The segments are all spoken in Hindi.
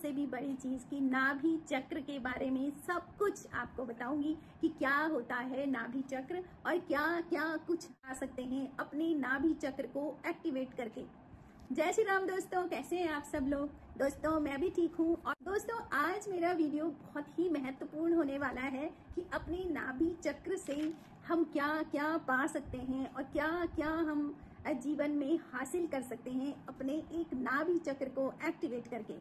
सबसे भी बड़ी चीज की नाभि चक्र के बारे में सब कुछ आपको बताऊंगी कि क्या होता है नाभि चक्र और क्या क्या कुछ आ सकते हैं अपने नाभि चक्र को एक्टिवेट करके। जय श्री राम दोस्तों, कैसे हैं आप सब लोग। दोस्तों मैं भी ठीक हूँ। और दोस्तों आज मेरा वीडियो बहुत ही महत्वपूर्ण होने वाला है कि अपने नाभि चक्र से हम क्या क्या पा सकते हैं और क्या क्या हम जीवन में हासिल कर सकते हैं अपने एक नाभि चक्र को एक्टिवेट करके।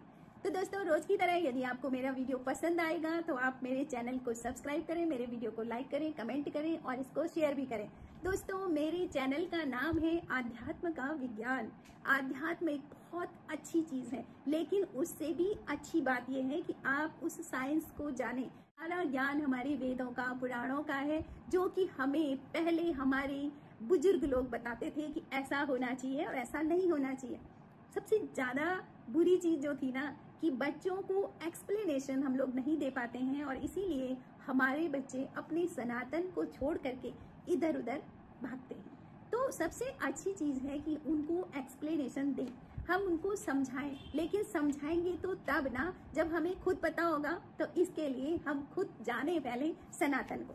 तो दोस्तों रोज की तरह यदि आपको मेरा वीडियो पसंद आएगा तो आप मेरे चैनल को सब्सक्राइब करें, मेरे वीडियो को लाइक करें, कमेंट करें और इसको शेयर भी करें। दोस्तों मेरे चैनल का नाम है आध्यात्म का विज्ञान। आध्यात्म एक बहुत अच्छी चीज है, लेकिन उससे भी अच्छी बात यह है कि आप उस साइंस को जानें। सारा ज्ञान हमारे वेदों का, पुराणों का है, जो कि हमें पहले हमारे बुजुर्ग लोग बताते थे कि ऐसा होना चाहिए और ऐसा नहीं होना चाहिए। सबसे ज्यादा बुरी चीज जो थी ना कि बच्चों को एक्सप्लेनेशन हम लोग नहीं दे पाते हैं और इसीलिए हमारे बच्चे अपने सनातन को छोड़ करके इधर उधर भागते हैं। तो सबसे अच्छी चीज है कि उनको एक्सप्लेनेशन दें, हम उनको समझाएं, लेकिन समझाएंगे तो तब ना जब हमें खुद पता होगा। तो इसके लिए हम खुद जाने पहले सनातन को।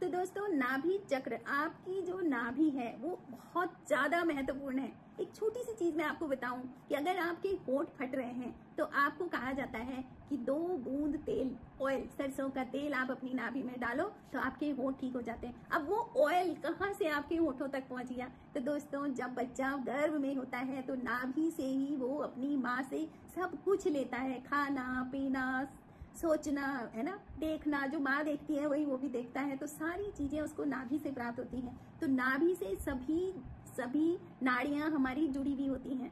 तो दोस्तों नाभि चक्र, आपकी जो नाभि है वो बहुत ज्यादा महत्वपूर्ण है। एक छोटी सी चीज मैं आपको बताऊं कि अगर आपके होंठ फट रहे हैं तो आपको कहा जाता है कि 2 बूंद तेल, ऑयल, सरसों का तेल आप अपनी नाभि में डालो तो आपके होंठ ठीक हो जाते हैं। अब वो ऑयल कहाँ से आपके होंठों तक पहुंच गया? तो दोस्तों जब बच्चा गर्भ में होता है तो नाभि से ही वो अपनी माँ से सब कुछ लेता है, खाना पीना, सोचना, है ना, देखना। जो माँ देखती है वही वो भी देखता है, तो सारी चीजें उसको नाभि से प्राप्त होती हैं। तो नाभि से सभी नाड़ियां हमारी जुड़ी हुई होती हैं।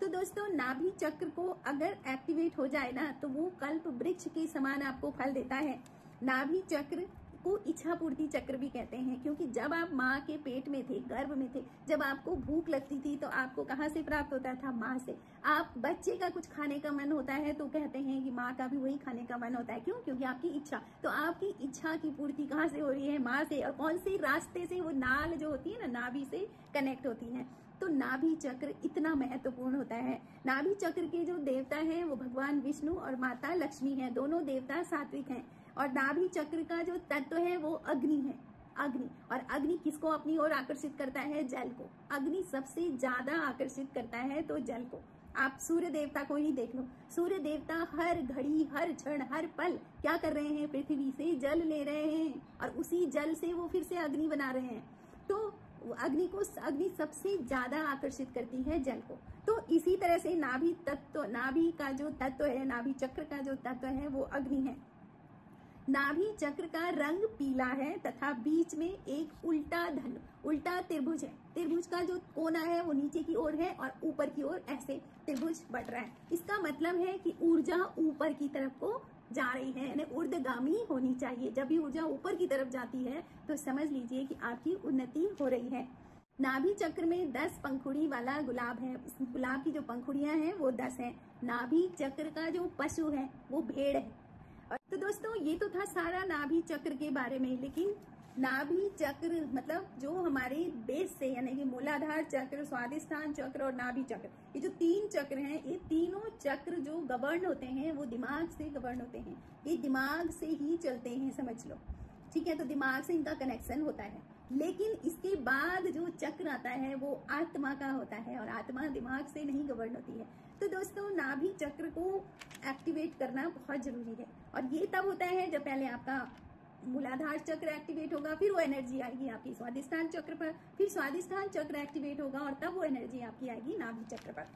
तो दोस्तों नाभि चक्र को अगर एक्टिवेट हो जाए ना तो वो कल्प वृक्ष के समान आपको फल देता है। नाभि चक्र को इच्छा पूर्ति चक्र भी कहते हैं, क्योंकि जब आप माँ के पेट में थे, गर्भ में थे, जब आपको भूख लगती थी तो आपको कहाँ से प्राप्त होता था? माँ से। आप बच्चे का कुछ खाने का मन होता है तो कहते हैं कि माँ का भी वही खाने का मन होता है। क्यों? क्योंकि आपकी इच्छा। तो आपकी इच्छा की पूर्ति कहाँ से हो रही है? माँ से। और कौन से रास्ते से? वो नाल जो होती है ना, नाभि से कनेक्ट होती है। तो नाभि चक्र इतना महत्वपूर्ण होता है। नाभि चक्र के जो देवता हैं वो भगवान विष्णु और माता लक्ष्मी हैं। दोनों देवता सात्विक हैं। और नाभि चक्र का जो तत्व है वो अग्नि है। अग्नि, और अग्नि किसको अपनी ओर आकर्षित करता है? जल को। अग्नि सबसे ज्यादा आकर्षित करता है तो जल को। आप सूर्य देवता को ही देख लो। सूर्य देवता हर घड़ी, हर क्षण, हर पल क्या कर रहे हैं? पृथ्वी से जल ले रहे हैं और उसी जल से वो फिर से अग्नि बना रहे हैं। तो अग्नि सबसे ज्यादा आकर्षित करती है जल को। तो इसी तरह से नाभि का जो तत्व है, नाभि चक्र का जो तत्व है वो अग्नि है। नाभि चक्र का रंग पीला है तथा बीच में एक उल्टा त्रिभुज है। त्रिभुज का जो कोना है वो नीचे की ओर है और ऊपर की ओर ऐसे त्रिभुज बढ़ रहा है। इसका मतलब है कि ऊर्जा ऊपर की तरफ को जा रही है, यानी ऊर्ध्वगामी होनी चाहिए। जब भी ऊर्जा ऊपर की तरफ जाती है तो समझ लीजिए कि आपकी उन्नति हो रही है। नाभि चक्र में 10 पंखुड़ी वाला गुलाब है। इस गुलाब की जो पंखुड़ियां हैं वो 10 हैं। नाभि चक्र का जो पशु है वो भेड़ है। तो दोस्तों ये तो था सारा नाभि चक्र के बारे में, लेकिन नाभि चक्र मतलब जो हमारे बेस से, यानी कि मूलाधार चक्र, स्वादिष्ठान चक्र और नाभि चक्र, ये जो 3 चक्र हैं, ये तीनों चक्र जो गवर्न होते हैं वो दिमाग से गवर्न होते हैं। ये दिमाग से ही चलते हैं, समझ लो, ठीक है। तो दिमाग से इनका कनेक्शन होता है। लेकिन इसके बाद जो चक्र आता है वो आत्मा का होता है और आत्मा दिमाग से नहीं गवर्न होती है। तो दोस्तों नाभि चक्र को एक्टिवेट करना बहुत जरूरी है। और ये तब होता है जब पहले आपका मूलाधार चक्र एक्टिवेट होगा, फिर वो एनर्जी आएगी आपकी स्वादिष्ठान चक्र पर, फिर स्वादिष्ठान चक्र एक्टिवेट होगा और तब वो एनर्जी आपकी आएगी नाभि चक्र पर।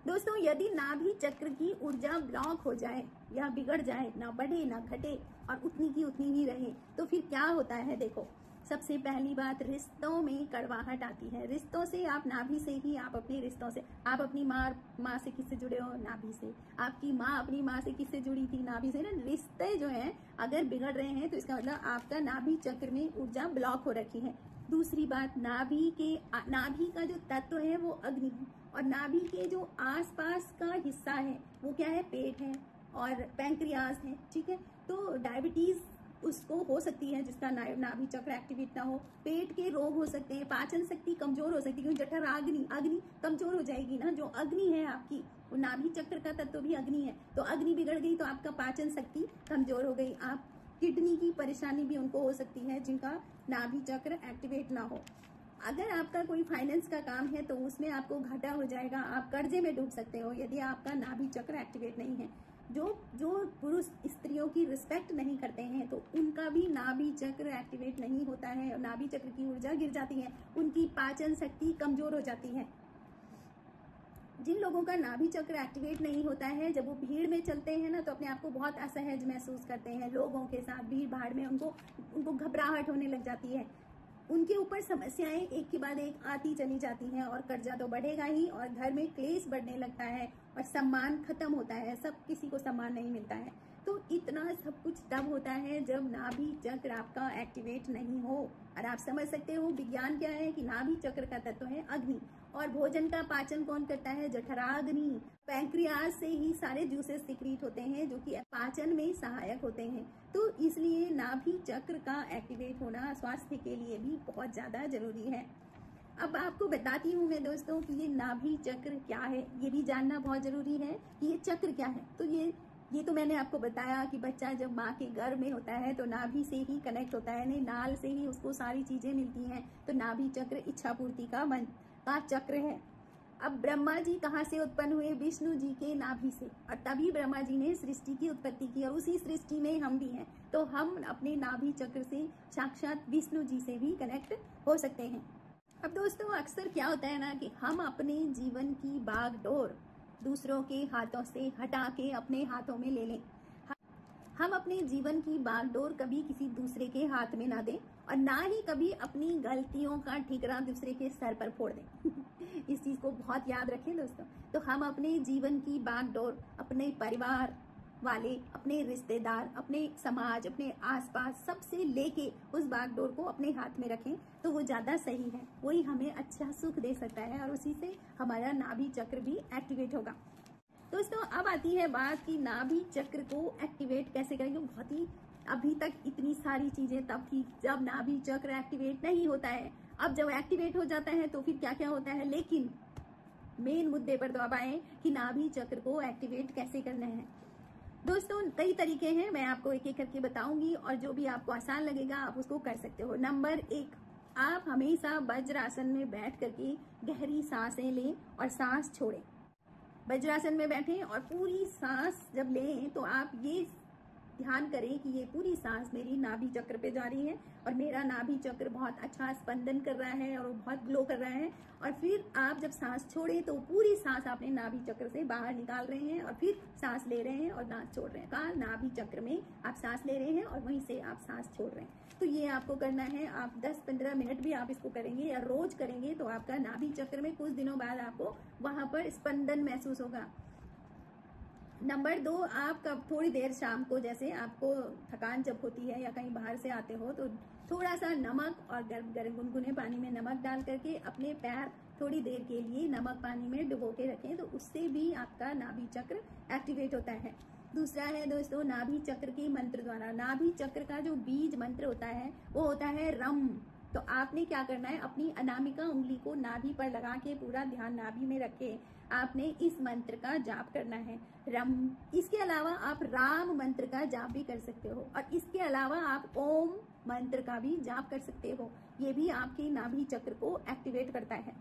दोस्तों यदि नाभि चक्र की ऊर्जा ब्लॉक हो जाए या बिगड़ जाए, ना बढ़े ना घटे और उतनी की उतनी ही रहे, तो फिर क्या होता है? देखो, सबसे पहली बात, रिश्तों में कड़वाहट आती है। रिश्तों से आप नाभि से ही, आप अपने रिश्तों से, आप अपनी माँ से किससे जुड़े हो? नाभि से। आपकी माँ अपनी माँ से किससे जुड़ी थी? नाभि से ना। रिश्ते जो हैं अगर बिगड़ रहे हैं तो इसका मतलब आपका नाभि चक्र में ऊर्जा ब्लॉक हो रखी है। दूसरी बात, नाभि का जो तत्व है वो अग्नि है और नाभि के जो आसपास का हिस्सा है वो क्या है? पेट है और पैंक्रियाज है, ठीक है। तो डायबिटीज उसको हो सकती है जिसका नाभि चक्र एक्टिवेट ना हो। पेट के रोग हो सकते हैं, पाचन शक्ति कमजोर हो सकती है, क्योंकि जठराग्नि अग्नि कमजोर हो जाएगी ना। जो अग्नि है आपकी, वो नाभि चक्र का तत्व भी अग्नि है, तो अग्नि बिगड़ गई तो आपका पाचन शक्ति कमजोर हो गई। आप किडनी की परेशानी भी उनको हो सकती है जिनका नाभि चक्र एक्टिवेट ना हो। अगर आपका कोई फाइनेंस का काम है तो उसमें आपको घाटा हो जाएगा, आप कर्जे में डूब सकते हो यदि आपका नाभि चक्र एक्टिवेट नहीं है। जो पुरुष स्त्रियों की रिस्पेक्ट नहीं करते हैं तो उनका भी नाभि चक्र एक्टिवेट नहीं होता है, और नाभि चक्र की ऊर्जा गिर जाती है, उनकी पाचन शक्ति कमजोर हो जाती है। जिन लोगों का नाभि चक्र एक्टिवेट नहीं होता है, जब वो भीड़ में चलते हैं ना तो अपने आप को बहुत असहज महसूस करते हैं। लोगों के साथ भीड़ भाड़ में उनको घबराहट होने लग जाती है। उनके ऊपर समस्याएं एक के बाद एक आती चली जाती हैं, और कर्जा तो बढ़ेगा ही, और घर में क्लेश बढ़ने लगता है, और सम्मान खत्म होता है, सब किसी को सम्मान नहीं मिलता है। तो इतना सब कुछ तब होता है जब नाभि चक्र आपका एक्टिवेट नहीं हो। और आप समझ सकते हो विज्ञान क्या है कि नाभि चक्र का तत्व है अग्नि, और भोजन का पाचन कौन करता है? जठराग्नि। पैंक्रियाज से ही सारे जूसेस सिक्रीट होते हैं जो कि पाचन में सहायक होते हैं। तो इसलिए नाभि चक्र का एक्टिवेट होना स्वास्थ्य के लिए भी बहुत ज्यादा जरूरी है। अब आपको बताती हूँ मैं दोस्तों कि ये नाभि चक्र क्या है, ये भी जानना बहुत जरूरी है कि ये चक्र क्या है। तो ये तो मैंने आपको बताया कि बच्चा जब माँ के गर्भ में होता है तो नाभि से ही कनेक्ट होता है, नहीं नाल से ही उसको सारी चीजें मिलती हैं। तो नाभि चक्र इच्छा पूर्ति का चक्र है। अब ब्रह्मा जी कहाँ से उत्पन्न हुए? विष्णु जी के नाभि से, और तभी ब्रह्मा जी ने सृष्टि की उत्पत्ति की, और उसी सृष्टि में हम भी हैं। तो हम अपने नाभि चक्र से साक्षात विष्णु जी से भी कनेक्ट हो सकते हैं। अब दोस्तों अक्सर क्या होता है ना कि हम अपने जीवन की बागडोर दूसरों के हाथों से हटा के अपने हाथों में ले लें। हम अपने जीवन की बागडोर कभी किसी दूसरे के हाथ में ना दें, और ना ही कभी अपनी गलतियों का ठिकरा दूसरे के सर पर फोड़ दें। इस चीज को बहुत याद रखें दोस्तों। तो हम अपने जीवन की बागडोर अपने परिवार वाले, अपने रिश्तेदार, अपने समाज, अपने आसपास सबसे लेके उस बागडोर को अपने हाथ में रखें तो वो ज्यादा सही है। वही हमें अच्छा सुख दे सकता है, और उसी से हमारा नाभि चक्र भी एक्टिवेट होगा। दोस्तों अब आती है बात कि नाभि चक्र को एक्टिवेट कैसे करेंगे। बहुत ही अभी तक इतनी सारी चीजें तब थी जब नाभि चक्र एक्टिवेट नहीं होता है। अब जब एक्टिवेट हो जाता है तो फिर क्या क्या होता है, लेकिन मेन मुद्दे पर तो अब आए कि नाभि चक्र को एक्टिवेट कैसे करना है। दोस्तों कई तरीके हैं, मैं आपको एक एक करके बताऊंगी, और जो भी आपको आसान लगेगा आप उसको कर सकते हो। नंबर 1, आप हमेशा वज्रासन में बैठ करके गहरी सांसें लें और सांस छोड़ें। वज्रासन में बैठें और पूरी सांस जब लें तो आप ये ध्यान करें कि ये पूरी सांस मेरी नाभि चक्र पे जा रही है, और मेरा नाभि चक्र बहुत अच्छा स्पंदन कर रहा है और वो बहुत ग्लो कर रहा है। और फिर आप जब सांस छोड़े तो पूरी सांस आपने नाभि चक्र से बाहर निकाल रहे हैं, और फिर सांस ले रहे हैं और सांस छोड़ रहे हैं। कहा नाभि चक्र में आप सांस ले रहे हैं और वहीं से आप सांस छोड़ रहे हैं। तो ये आपको करना है। आप 10-15 मिनट भी आप इसको करेंगे या रोज करेंगे तो आपका नाभि चक्र में कुछ दिनों बाद आपको वहां पर स्पंदन महसूस होगा। नंबर 2, आप कब थोड़ी देर शाम को, जैसे आपको थकान जब होती है या कहीं बाहर से आते हो, तो थोड़ा सा नमक और गर्म गुनगुने पानी में नमक डाल करके अपने पैर थोड़ी देर के लिए नमक पानी में डुबो के रखें, तो उससे भी आपका नाभि चक्र एक्टिवेट होता है। दूसरा है दोस्तों नाभि चक्र के मंत्र द्वारा। नाभि चक्र का जो बीज मंत्र होता है वो होता है रम। तो आपने क्या करना है, अपनी अनामिका उंगली को नाभि पर लगा के पूरा ध्यान नाभि में रखे आपने इस मंत्र का जाप करना है, रम। इसके अलावा आप राम मंत्र का जाप भी कर सकते हो, और इसके अलावा आप ओम मंत्र का भी जाप कर सकते हो। ये भी आपके नाभि चक्र को एक्टिवेट करता है।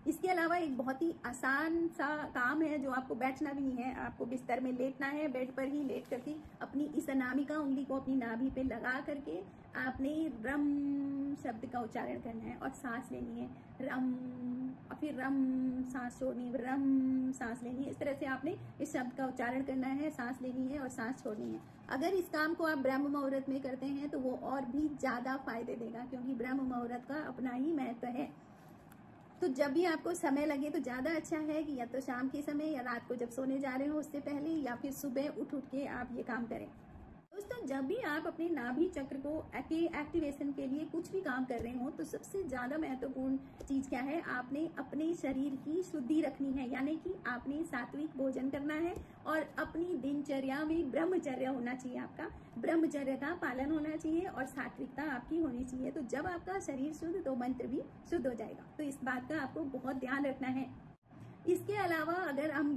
इसके अलावा एक बहुत ही आसान सा काम है जो आपको बैठना भी नहीं है, आपको बिस्तर में लेटना है, बेड पर ही लेट करके अपनी इस अनामिका उंगली को अपनी नाभि पे लगा करके आपने रम शब्द का उच्चारण करना है और सांस लेनी है, रम, और फिर रम सांस छोड़नी है, रम सांस लेनी है। इस तरह से आपने इस शब्द का उच्चारण करना है, सांस लेनी है और सांस छोड़नी है। अगर इस काम को आप ब्रह्म मुहूर्त में करते हैं तो वो और भी ज्यादा फायदे देगा, क्योंकि ब्रह्म मुहूर्त का अपना ही महत्व है। तो जब भी आपको समय लगे तो ज्यादा अच्छा है कि या तो शाम के समय या रात को जब सोने जा रहे हो उससे पहले, या फिर सुबह उठ के आप ये काम करें। दोस्तों जब भी आप अपने नाभि चक्र को एक्टिवेशन के लिए कुछ भी काम कर रहे हो तो सबसे ज्यादा महत्वपूर्ण चीज क्या है, आपने अपने शरीर की शुद्धि रखनी है, यानी कि आपने सात्विक भोजन करना है और अपनी दिनचर्या में ब्रह्मचर्य होना चाहिए, आपका ब्रह्मचर्य का पालन होना चाहिए और सात्विकता आपकी होनी चाहिए। तो जब आपका शरीर शुद्ध तो मंत्र भी शुद्ध हो जाएगा। तो इस बात का आपको बहुत ध्यान रखना है। इसके अलावा अगर हम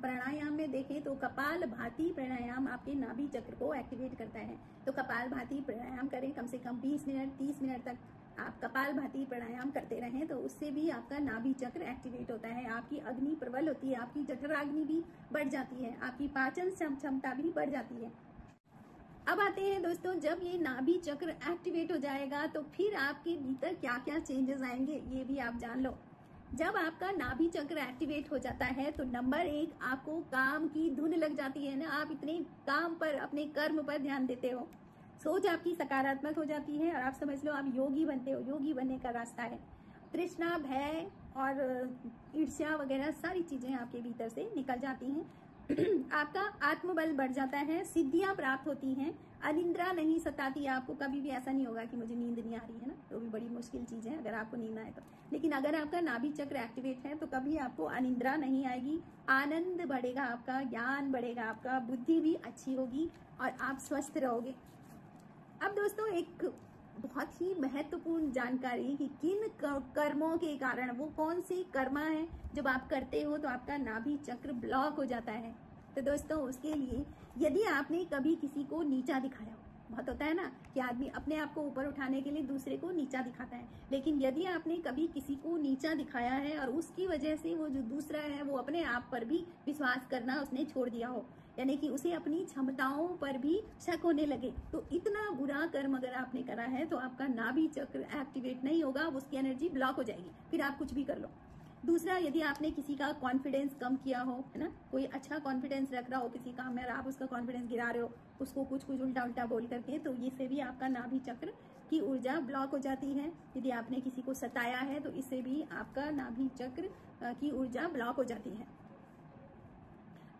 प्राणायाम में देखें तो कपाल भाती प्राणायाम आपके नाभि चक्र को एक्टिवेट करता है। तो कपाल भाती प्राणायाम करें, कम से कम 20 मिनट 30 मिनट तक आप कपाल भाती प्राणायाम करते रहें, तो उससे भी आपका नाभि चक्र एक्टिवेट होता है, आपकी अग्नि प्रबल होती है, आपकी जठराग्नि भी बढ़ जाती है, आपकी पाचन क्षमता भी बढ़ जाती है। अब आते हैं दोस्तों, जब ये नाभि चक्र एक्टिवेट हो जाएगा तो फिर आपके भीतर क्या क्या चेंजेस आएंगे ये भी आप जान लो। जब आपका नाभि चक्र एक्टिवेट हो जाता है तो नंबर 1, आपको काम की धुन लग जाती है ना, आप इतने काम पर, अपने कर्म पर ध्यान देते हो, सोच आपकी सकारात्मक हो जाती है और आप समझ लो आप योगी बनते हो। योगी बनने का रास्ता है। तृष्णा, भय और ईर्ष्या वगैरह सारी चीजें आपके भीतर से निकल जाती हैं। आपका आत्मबल बढ़ जाता है, सिद्धियां प्राप्त होती हैं, अनिद्रा नहीं सताती आपको। कभी भी ऐसा नहीं होगा कि मुझे नींद नहीं आ रही है ना, तो भी बड़ी मुश्किल चीज है अगर आपको नींद आए तो। लेकिन अगर आपका नाभि चक्र एक्टिवेट है तो कभी आपको अनिद्रा नहीं आएगी, आनंद बढ़ेगा, आपका ज्ञान बढ़ेगा, आपका बुद्धि भी अच्छी होगी और आप स्वस्थ रहोगे। अब दोस्तों एक बहुत ही महत्वपूर्ण जानकारी कि किन कर्मों के कारण, वो कौन सी कर्मा है जब आप करते हो तो आपका नाभि चक्र ब्लॉक हो जाता है। तो दोस्तों उसके लिए, यदि आपने कभी किसी को नीचा दिखाया हो, बहुत होता है ना कि आदमी अपने आप को ऊपर उठाने के लिए दूसरे को नीचा दिखाता है, लेकिन यदि आपने कभी किसी को नीचा दिखाया है और उसकी वजह से वो जो दूसरा है वो अपने आप पर भी विश्वास करना उसने छोड़ दिया हो, यानी कि उसे अपनी क्षमताओं पर भी शक होने लगे, तो इतना बुरा कर्म अगर आपने करा है तो आपका नाभि चक्र एक्टिवेट नहीं होगा, उसकी एनर्जी ब्लॉक हो जाएगी, फिर आप कुछ भी कर लो। दूसरा, यदि आपने किसी का कॉन्फिडेंस कम किया हो, है ना, कोई अच्छा कॉन्फिडेंस रख रहा हो किसी काम में और आप उसका कॉन्फिडेंस गिरा रहे हो, उसको कुछ उल्टा उल्टा बोल करके, तो इससे भी आपका नाभि चक्र की ऊर्जा ब्लॉक हो जाती है। यदि आपने किसी को सताया है तो इससे भी आपका नाभि चक्र की ऊर्जा ब्लॉक हो जाती है,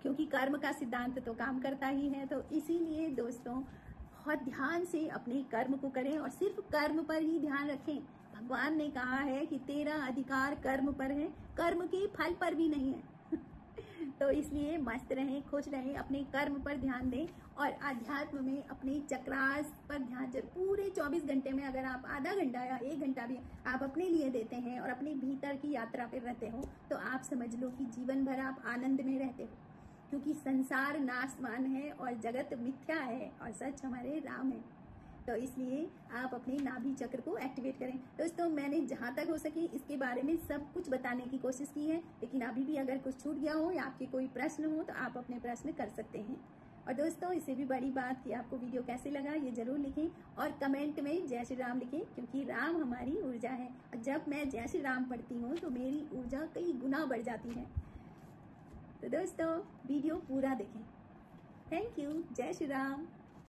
क्योंकि कर्म का सिद्धांत तो काम करता ही है। तो इसीलिए दोस्तों बहुत ध्यान से अपने कर्म को करें और सिर्फ कर्म पर ही ध्यान रखें। भगवान ने कहा है कि तेरा अधिकार कर्म पर है, कर्म के फल पर भी नहीं है। तो इसलिए मस्त रहें, खुश रहें, अपने कर्म पर ध्यान दें और अध्यात्म में अपने चक्रास पर ध्यान दें। पूरे 24 घंटे में अगर आप आधा घंटा या 1 घंटा भी आप अपने लिए देते हैं और अपने भीतर की यात्रा पर रहते हो, तो आप समझ लो कि जीवन भर आप आनंद में रहते हो, क्योंकि संसार नाशवान है और जगत मिथ्या है और सच हमारे राम है। तो इसलिए आप अपने नाभि चक्र को एक्टिवेट करें। दोस्तों मैंने जहां तक हो सके इसके बारे में सब कुछ बताने की कोशिश की है, लेकिन अभी भी अगर कुछ छूट गया हो या आपके कोई प्रश्न हो तो आप अपने प्रश्न कर सकते हैं। और दोस्तों इससे भी बड़ी बात कि आपको वीडियो कैसे लगा ये जरूर लिखें और कमेंट में जय श्री राम लिखें, क्योंकि राम हमारी ऊर्जा है और जब मैं जय श्री राम पढ़ती हूँ तो मेरी ऊर्जा कई गुना बढ़ जाती है। तो दोस्तों वीडियो पूरा देखें। Thank you. जय श्री राम।